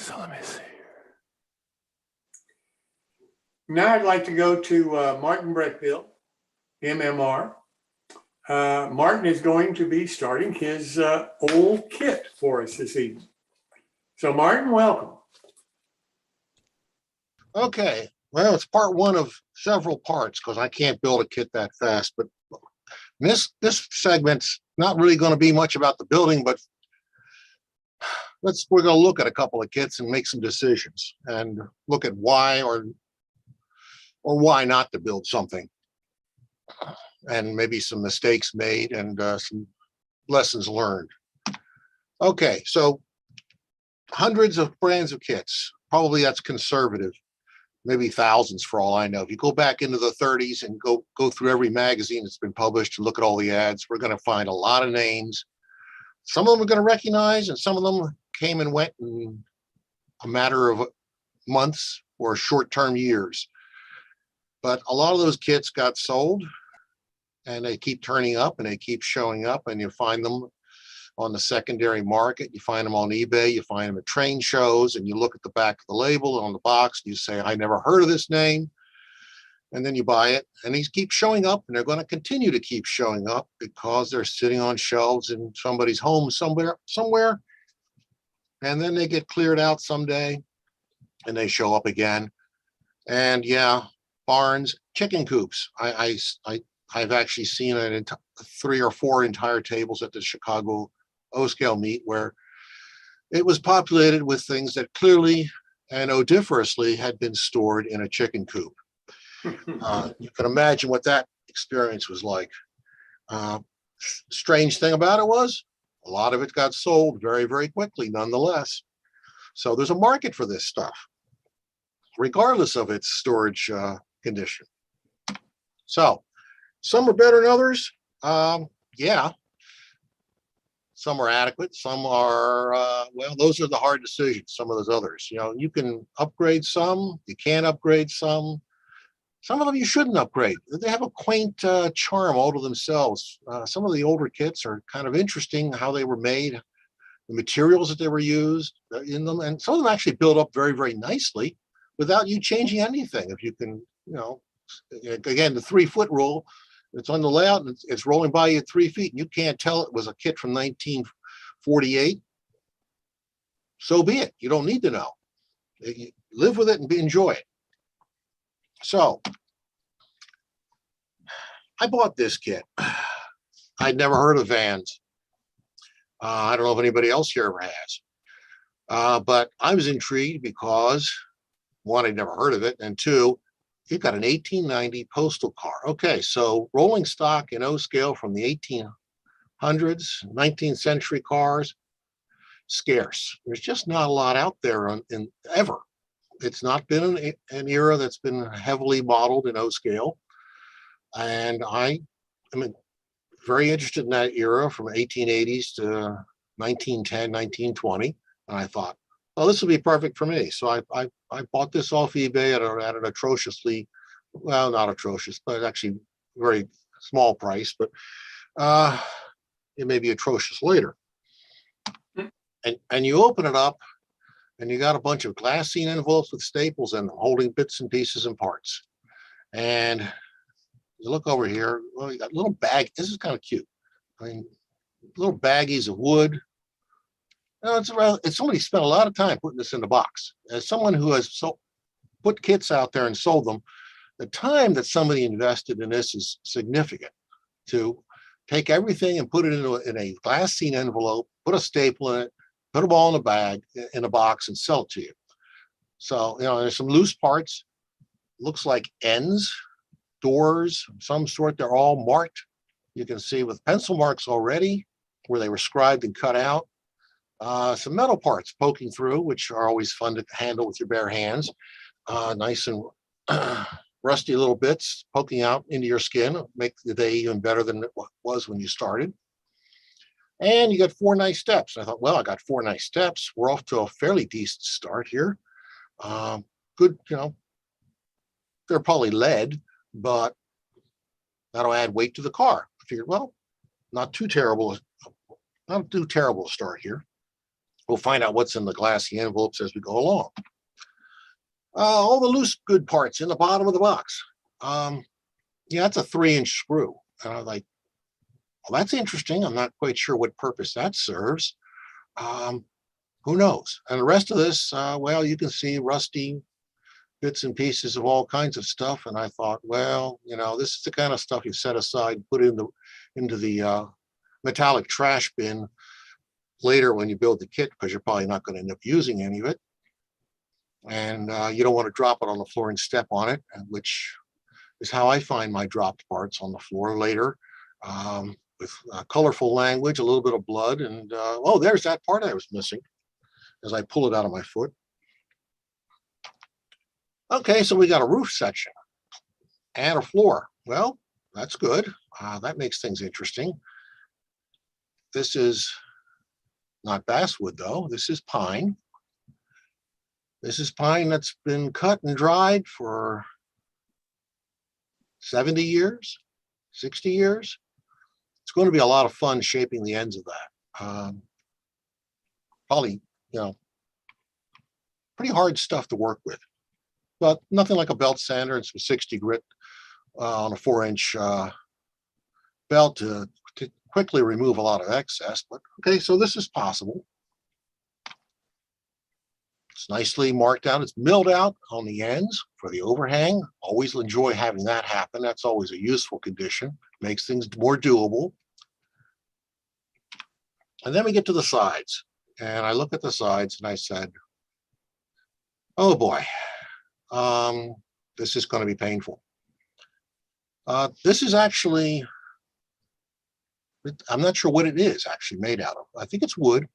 So let me see. Now I'd like to go to Martin Brechbiel, MMR. Martin is going to be starting his old kit for us this evening. So Martin, welcome. Okay, well, it's part one of several parts because I can't build a kit that fast. But this segment's not really going to be much about the building, but we're going to look at a couple of kits and make some decisions and look at why or why not to build something, and maybe some mistakes made and some lessons learned. Okay, so hundreds of brands of kits. Probably that's conservative. Maybe thousands for all I know. If you go back into the 30s and go through every magazine that's been published and look at all the ads, we're going to find a lot of names. Some of them we're going to recognize, and some of them came and went in a matter of months or short-term years. But a lot of those kits got sold, and they keep turning up and they keep showing up, and you find them on the secondary market. You find them on eBay, you find them at train shows, and you look at the back of the label on the box, and you say, I never heard of this name. And then you buy it, and these keep showing up, and they're going to continue to keep showing up because they're sitting on shelves in somebody's home somewhere. And then they get cleared out someday, and they show up again. And yeah, barns, chicken coops. I've actually seen it in 3 or 4 entire tables at the Chicago O-scale meet where it was populated with things that clearly and odoriferously had been stored in a chicken coop. You can imagine what that experience was like. Strange thing about it was a lot of it got sold very, very quickly nonetheless. So there's a market for this stuff, regardless of its storage condition. So some are better than others. Yeah. Some are adequate. Some are, well, those are the hard decisions. Some of those others, you can upgrade some, you can't upgrade some. Some of them you shouldn't upgrade. They have a quaint charm all to themselves. Some of the older kits are kind of interesting how they were made, the materials that they were used in them. And some of them actually build up very, very nicely without you changing anything. If you can, again, the 3-foot rule, it's on the layout and it's rolling by you at 3 feet and you can't tell it was a kit from 1948. So be it. You don't need to know. You live with it and enjoy it. So I bought this kit. I'd never heard of Vans. I don't know if anybody else here ever has. But I was intrigued because, one, I'd never heard of it, and two, it got an 1890 Postal car. Okay, so rolling stock in O-scale from the 1800s, 19th century cars, scarce. There's just not a lot out there in ever. It's not been an era that's been heavily modeled in O-scale. And I am very interested in that era from 1880s to 1910, 1920. And I thought, oh, this will be perfect for me. So I bought this off eBay at an atrociously, well, not atrocious, but actually very small price, but it may be atrocious later. And you open it up, and you got a bunch of glassine envelopes with staples in them, holding bits and pieces and parts. And you look over here, well, you got little bag. This is kind of cute. I mean, little baggies of wood. It's somebody spent a lot of time putting this in the box. As someone who has put kits out there and sold them, the time that somebody invested in this is significant. To take everything and put it in a glassine envelope, put a staple in it, put them all in a bag, in a box, and sell it to you. So, there's some loose parts. Looks like ends, doors, some sort. They're all marked. You can see with pencil marks already where they were scribed and cut out. Some metal parts poking through, which are always fun to handle with your bare hands. Nice and rusty little bits poking out into your skin, make the day even better than it was when you started. And you got 4 nice steps. I thought, well, I got 4 nice steps. We're off to a fairly decent start here. Good, they're probably lead, but that'll add weight to the car. I figured, well, not too terrible a start here. We'll find out what's in the glassy envelopes as we go along. All the loose good parts in the bottom of the box. Yeah, that's a 3-inch screw. And I was like, well, that's interesting. I'm not quite sure what purpose that serves. Who knows? And the rest of this, well, you can see rusty bits and pieces of all kinds of stuff. And I thought, well, this is the kind of stuff you set aside, put into the metallic trash bin later when you build the kit, because you're probably not going to end up using any of it. And you don't want to drop it on the floor and step on it, which is how I find my dropped parts on the floor later, with colorful language, a little bit of blood, and oh, there's that part I was missing as I pull it out of my foot. Okay, so we got a roof section and a floor. Well, that's good. That makes things interesting. This is not basswood, though. This is pine. This is pine that's been cut and dried for 70 years, 60 years. It's going to be a lot of fun shaping the ends of that. Probably, pretty hard stuff to work with, but nothing like a belt sander and some 60 grit on a 4-inch belt to quickly remove a lot of excess. But okay, so this is possible. It's nicely marked out. It's milled out on the ends for the overhang. Always enjoy having that happen. That's always a useful condition. Makes things more doable. And then we get to the sides. And I look at the sides and I said, oh boy, this is going to be painful. This is actually, I'm not sure what it is actually made out of. I think it's wood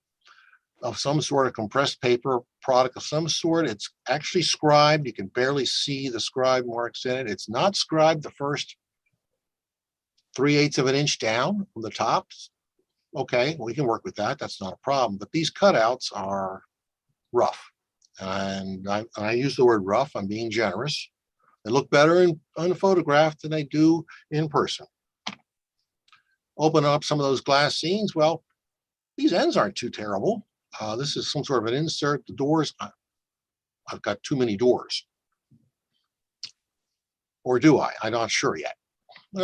of some sort, of compressed paper product of some sort. It's actually scribed. You can barely see the scribe marks in it. It's not scribed the first 3/8 of an inch down from the top. Okay, we can work with that. That's not a problem. But these cutouts are rough. And I use the word rough. I'm being generous. They look better on a photograph than they do in person. Open up some of those glass scenes. Well, these ends aren't too terrible. This is some sort of an insert. The doors, I've got too many doors. Or do I? I'm not sure yet.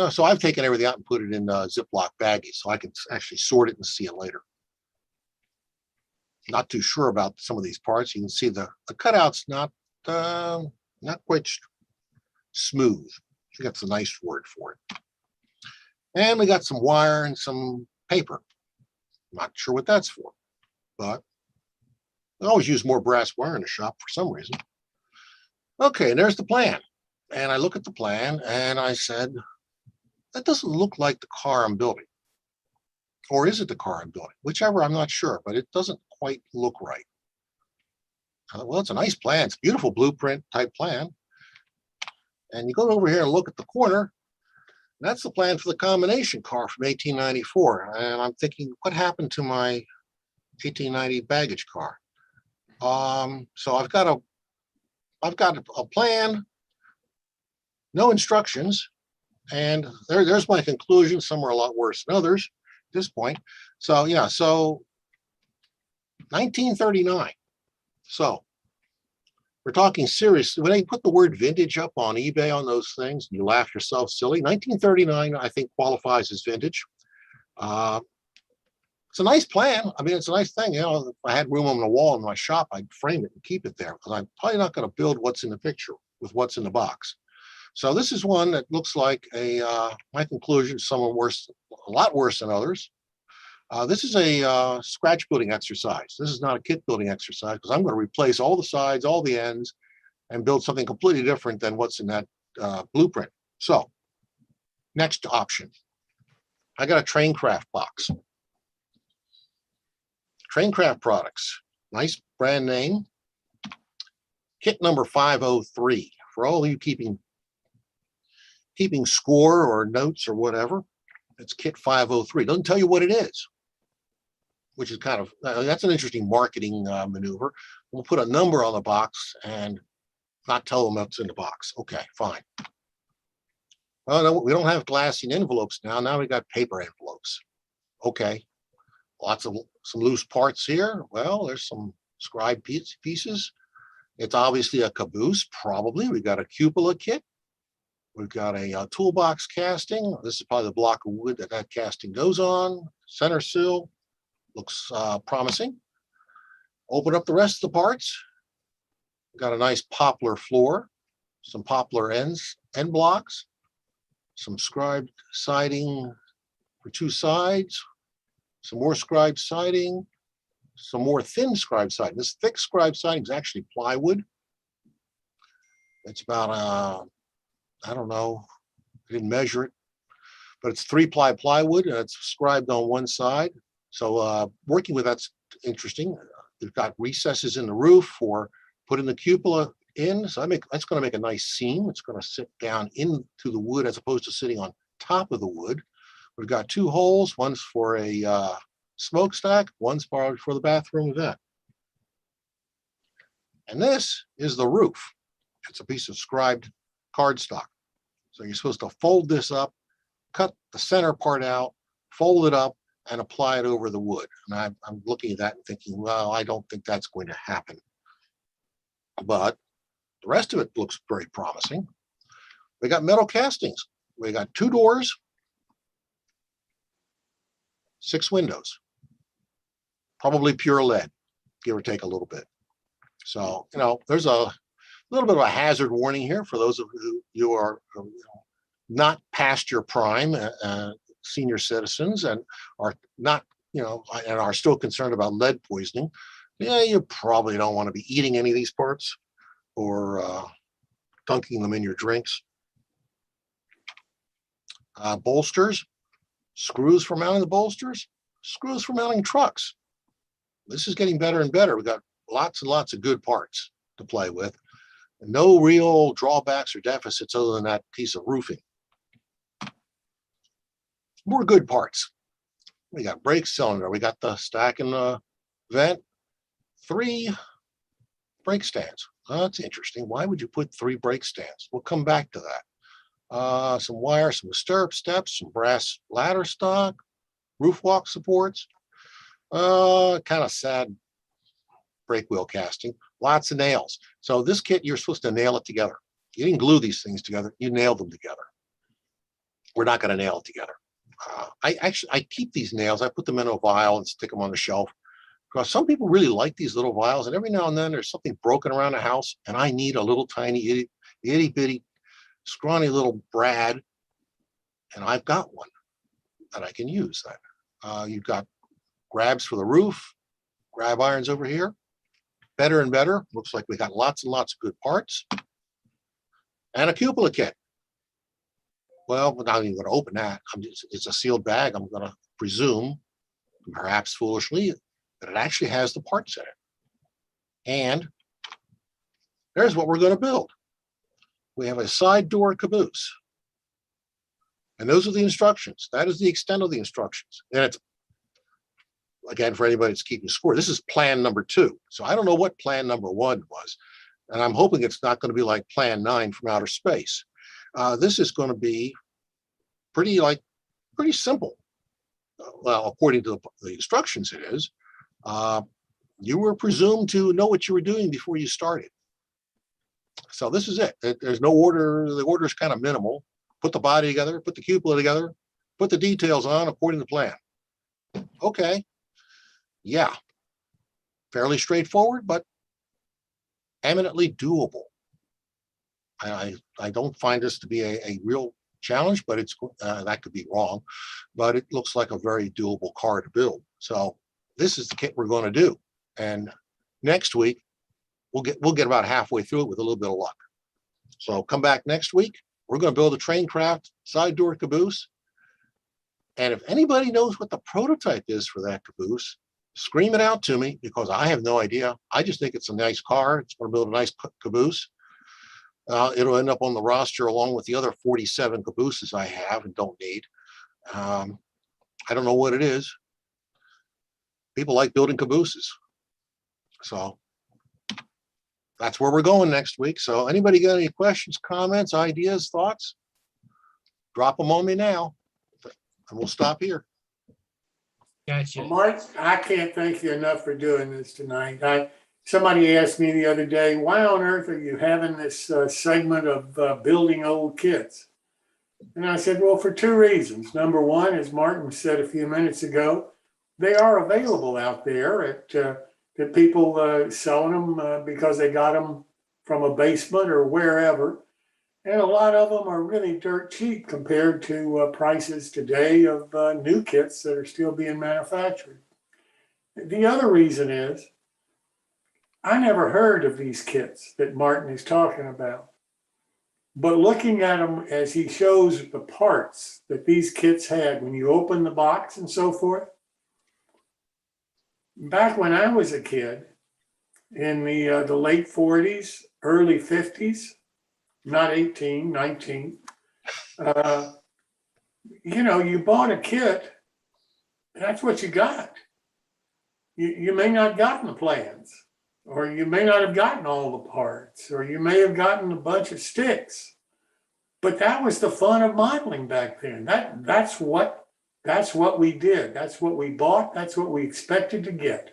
So I've taken everything out and put it in Ziploc baggies so I can actually sort it and see it later. Not too sure about some of these parts. You can see the cutouts not quite smooth. I think that's a nice word for it. And we got some wire and some paper. Not sure what that's for, but I always use more brass wire in the shop for some reason. Okay, and there's the plan. And I look at the plan and I said, that doesn't look like the car I'm building. Or is it the car I'm building? Whichever, I'm not sure, but it doesn't quite look right. Well, it's a nice plan. It's a beautiful blueprint type plan. And you go over here and look at the corner. That's the plan for the combination car from 1894. And I'm thinking, what happened to my 1890 baggage car? So I've got a plan, no instructions, and there's my conclusion. Some are a lot worse than others at this point. So yeah, so 1939. So we're talking seriously. When they put the word vintage up on eBay on those things, you laugh yourself silly. 1939, I think, qualifies as vintage. It's a nice plan. I mean, it's a nice thing. If I had room on the wall in my shop, I'd frame it and keep it there, because I'm probably not going to build what's in the picture with what's in the box. So this is one that looks like my conclusion, some are worse, a lot worse than others. This is a scratch building exercise. This is not a kit building exercise, because I'm going to replace all the sides, all the ends, and build something completely different than what's in that blueprint. So next option, I got a Traincraft box. Traincraft products, nice brand name. Kit number 503. For all of you keeping score or notes or whatever, it's kit 503. Doesn't tell you what it is, which is kind of, that's an interesting marketing maneuver. We'll put a number on the box and not tell them what's in the box. Okay, fine. Oh no, we don't have glassine envelopes now. Now we got paper envelopes. Okay. Lots of some loose parts here. Well, there's some scribe pieces. It's obviously a caboose, probably. We got a cupola kit. We've got a toolbox casting. This is probably the block of wood that casting goes on. Center sill looks promising. Open up the rest of the parts. Got a nice poplar floor, some poplar end blocks, some scribed siding for two sides, some more scribed siding, some more thin scribed siding. This thick scribed siding is actually plywood. It's about, I don't know, I didn't measure it, but it's 3-ply plywood and it's scribed on one side. So working with that's interesting. We've got recesses in the roof for putting the cupola in. So that's going to make a nice seam. It's going to sit down into the wood as opposed to sitting on top of the wood. We've got 2 holes. One's for a smokestack. One's for the bathroom vent. And this is the roof. It's a piece of scribed cardstock. So you're supposed to fold this up, cut the center part out, fold it up, and apply it over the wood. And I'm looking at that and thinking, well, I don't think that's going to happen. But the rest of it looks very promising. We got metal castings. We got 2 doors, 6 windows, probably pure lead, give or take a little bit. So, there's a little bit of a hazard warning here for those of you are not past your prime, senior citizens, and are not, and are still concerned about lead poisoning. Yeah, you probably don't want to be eating any of these parts or dunking them in your drinks. Bolsters, screws for mounting the bolsters, screws for mounting trucks. This is getting better and better. We've got lots and lots of good parts to play with. No real drawbacks or deficits other than that piece of roofing. More good parts. We got brake cylinder. We got the stack and the vent. 3 brake stands. That's interesting. Why would you put 3 brake stands? We'll come back to that. Some wire, some stirrup steps, some brass ladder stock, roof walk supports. Kind of sad brake wheel casting. Lots of nails. So this kit, you're supposed to nail it together. You didn't glue these things together. You nailed them together. We're not going to nail it together. I keep these nails. I put them in a vial and stick them on the shelf. Because some people really like these little vials, and every now and then there's something broken around the house, and I need a little tiny itty bitty, scrawny little brad, and I've got one that I can use. That you've got grabs for the roof, grab irons over here. Better and better. Looks like we got lots and lots of good parts, and a cupola kit. Well, we're not even going to open that. It's a sealed bag. I'm going to presume, perhaps foolishly, that it actually has the parts in it. And there's what we're going to build. We have a side door caboose. And those are the instructions. That is the extent of the instructions. And it's, again, for anybody that's keeping score, this is plan number 2. So I don't know what plan number 1 was. And I'm hoping it's not going to be like plan 9 from outer space. This is going to be pretty simple. Well, according to the instructions, it is. You were presumed to know what you were doing before you started. So this is it. There's no order. The order is kind of minimal. Put the body together, put the cupola together, put the details on according to plan. Okay. Yeah. Fairly straightforward, but eminently doable. I don't find this to be a real challenge, but it's that could be wrong. But it looks like a very doable car to build. So this is the kit we're going to do. And next week, we'll get about halfway through it with a little bit of luck. So come back next week. We're going to build a Traincraft side door caboose. And if anybody knows what the prototype is for that caboose, scream it out to me, because I have no idea. I just think it's a nice car. It's going to build a nice caboose. It'll end up on the roster along with the other 47 cabooses I have and don't need. I don't know what it is. People like building cabooses. So that's where we're going next week. So anybody got any questions, comments, ideas, thoughts? Drop them on me now, and we'll stop here. Gotcha. Well, Mark, I can't thank you enough for doing this tonight. Somebody asked me the other day, why on earth are you having this segment of building old kits? And I said, well, for two reasons. Number one, as Martin said a few minutes ago, they are available out there at that people selling them because they got them from a basement or wherever. And a lot of them are really dirt cheap compared to prices today of new kits that are still being manufactured. The other reason is I never heard of these kits that Martin is talking about. But looking at them as he shows the parts that these kits had when you open the box and so forth, back when I was a kid in the late 40s, early 50s, not 18, 19, you bought a kit, that's what you got. You may not have gotten the plans, or you may not have gotten all the parts, or you may have gotten a bunch of sticks. But that was the fun of modeling back then. That's what we did. That's what we bought. That's what we expected to get.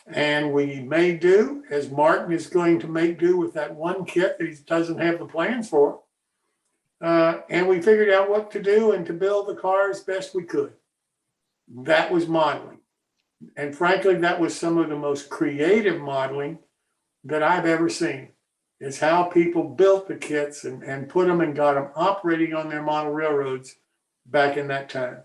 And we made do, as Martin is going to make do with that one kit that he doesn't have the plans for. And we figured out what to do and to build the car as best we could. That was modeling. And frankly, that was some of the most creative modeling that I've ever seen. Is how people built the kits and put them and got them operating on their model railroads back in that time.